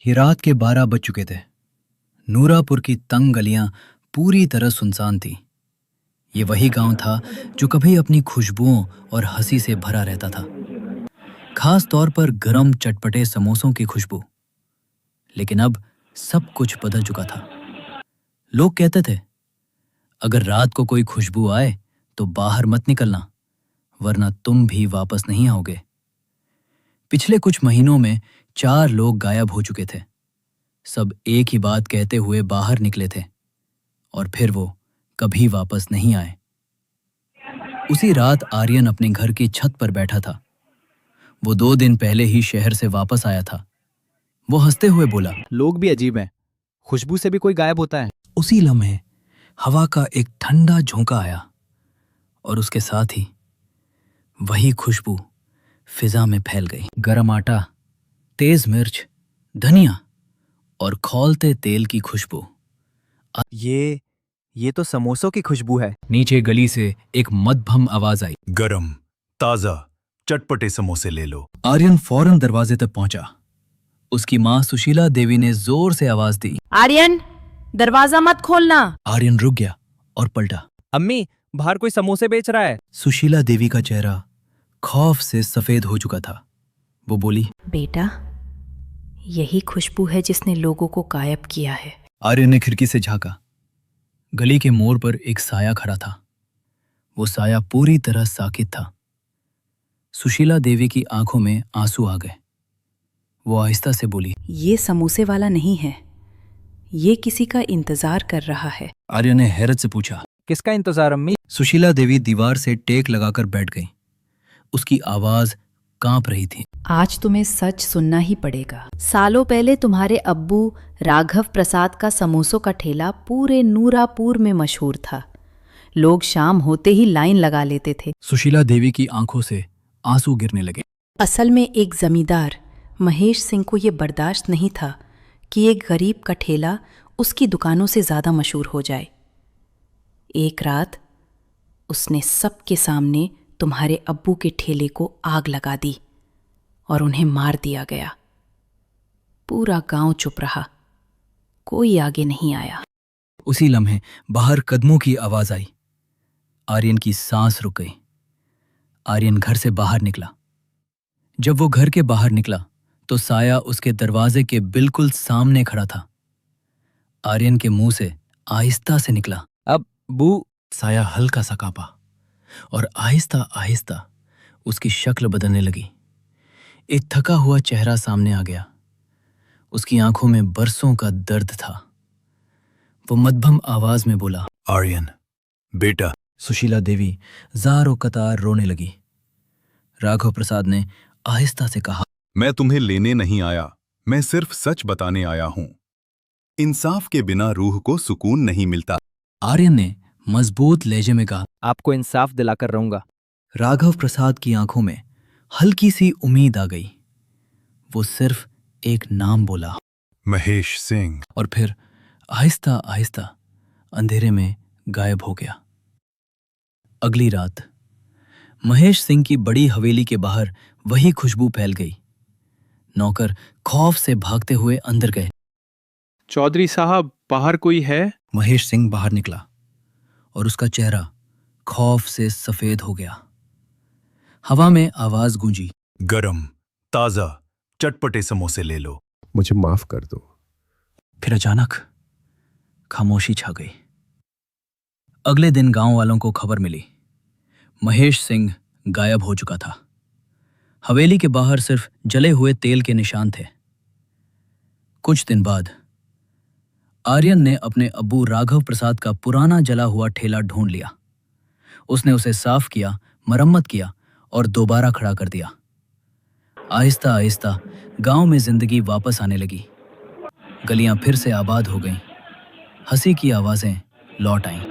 ये रात के 12 बज चुके थे। नूरापुर की तंग गलियां पूरी तरह सुनसान थी। ये वही गांव था जो कभी अपनी खुशबुओं और हंसी से भरा रहता था, खास तौर पर गरम चटपटे समोसों की खुशबू। लेकिन अब सब कुछ बदल चुका था। लोग कहते थे, अगर रात को कोई खुशबू आए तो बाहर मत निकलना, वरना तुम भी वापस नहीं आओगे। पिछले कुछ महीनों में 4 लोग गायब हो चुके थे। सब एक ही बात कहते हुए बाहर निकले थे और फिर वो कभी वापस नहीं आए। उसी रात आर्यन अपने घर की छत पर बैठा था। वो 2 दिन पहले ही शहर से वापस आया था। वो हंसते हुए बोला, लोग भी अजीब हैं, खुशबू से भी कोई गायब होता है। उसी लम्हे हवा का एक ठंडा झोंका आया और उसके साथ ही वही खुशबू फिजा में फैल गई। गरम आटा, तेज मिर्च, धनिया और खौलते तेल की खुशबू। ये तो समोसों की खुशबू है। नीचे गली से एक मद्धम आवाज आई, गरम ताजा चटपटे समोसे ले लो। आर्यन फौरन दरवाजे तक पहुंचा। उसकी मां सुशीला देवी ने जोर से आवाज दी, आर्यन, दरवाजा मत खोलना। आर्यन रुक गया और पलटा। अम्मी, बाहर कोई समोसे बेच रहा है। सुशीला देवी का चेहरा खौफ से सफेद हो चुका था। वो बोली, बेटा, यही खुशबू है जिसने लोगों को गायब किया है। आर्यन ने खिड़की से झांका। गली के मोड़ पर एक साया खड़ा था। वो साया पूरी तरह साकित था। सुशीला देवी की आंखों में आंसू आ गए। वो आहिस्ता से बोली, ये समोसे वाला नहीं है, ये किसी का इंतजार कर रहा है। आर्यन ने हैरत से पूछा, किसका इंतजार अम्मी? सुशीला देवी दीवार से टेक लगाकर बैठ गई। उसकी आवाज कांप रही थी। आज तुम्हें सच सुनना ही पड़ेगा। सालों पहले तुम्हारे अब्बू राघव प्रसाद का समोसों का ठेला पूरे नूरापुर में मशहूर था। लोग शाम होते ही लाइन लगा लेते थे। सुशीला देवी की आंखों से आंसू गिरने लगे। असल में एक जमींदार महेश सिंह को ये बर्दाश्त नहीं था कि एक गरीब का ठेला उसकी दुकानों से ज्यादा मशहूर हो जाए। एक रात उसने सबके सामने तुम्हारे अब्बू के ठेले को आग लगा दी और उन्हें मार दिया गया। पूरा गांव चुप रहा, कोई आगे नहीं आया। उसी लम्हे बाहर कदमों की आवाज आई। आर्यन की सांस रुक गई। आर्यन घर से बाहर निकला। जब वो घर के बाहर निकला तो साया उसके दरवाजे के बिल्कुल सामने खड़ा था। आर्यन के मुंह से आहिस्ता से निकला, अब बू। साया हल्का सा कांपा और आहिस्ता आहिस्ता उसकी शक्ल बदलने लगी। एक थका हुआ चेहरा सामने आ गया। उसकी आंखों में बरसों का दर्द था। वो मद्धम आवाज में बोला, आर्यन बेटा। सुशीला देवी जारो कतार रोने लगी। राघव प्रसाद ने आहिस्ता से कहा, मैं तुम्हें लेने नहीं आया, मैं सिर्फ सच बताने आया हूं। इंसाफ के बिना रूह को सुकून नहीं मिलता। आर्यन ने मजबूत लहजे में कहा। आपको इंसाफ दिलाकर रहूंगा। राघव प्रसाद की आंखों में हल्की सी उम्मीद आ गई। वो सिर्फ एक नाम बोला, महेश सिंह। और फिर आहिस्ता आहिस्ता अंधेरे में गायब हो गया। अगली रात महेश सिंह की बड़ी हवेली के बाहर वही खुशबू फैल गई। नौकर खौफ से भागते हुए अंदर गए। चौधरी साहब, बाहर कोई है? महेश सिंह बाहर निकला और उसका चेहरा खौफ से सफेद हो गया। हवा में आवाज गूंजी, गरम ताजा चटपटे समोसे ले लो। मुझे माफ कर दो। फिर अचानक खामोशी छा गई। अगले दिन गांव वालों को खबर मिली, महेश सिंह गायब हो चुका था। हवेली के बाहर सिर्फ जले हुए तेल के निशान थे। कुछ दिन बाद आर्यन ने अपने अब्बू राघव प्रसाद का पुराना जला हुआ ठेला ढूंढ लिया। उसने उसे साफ किया, मरम्मत किया और दोबारा खड़ा कर दिया। आहिस्ता आहिस्ता गांव में जिंदगी वापस आने लगी। गलियां फिर से आबाद हो गईं। हंसी की आवाजें लौट आईं।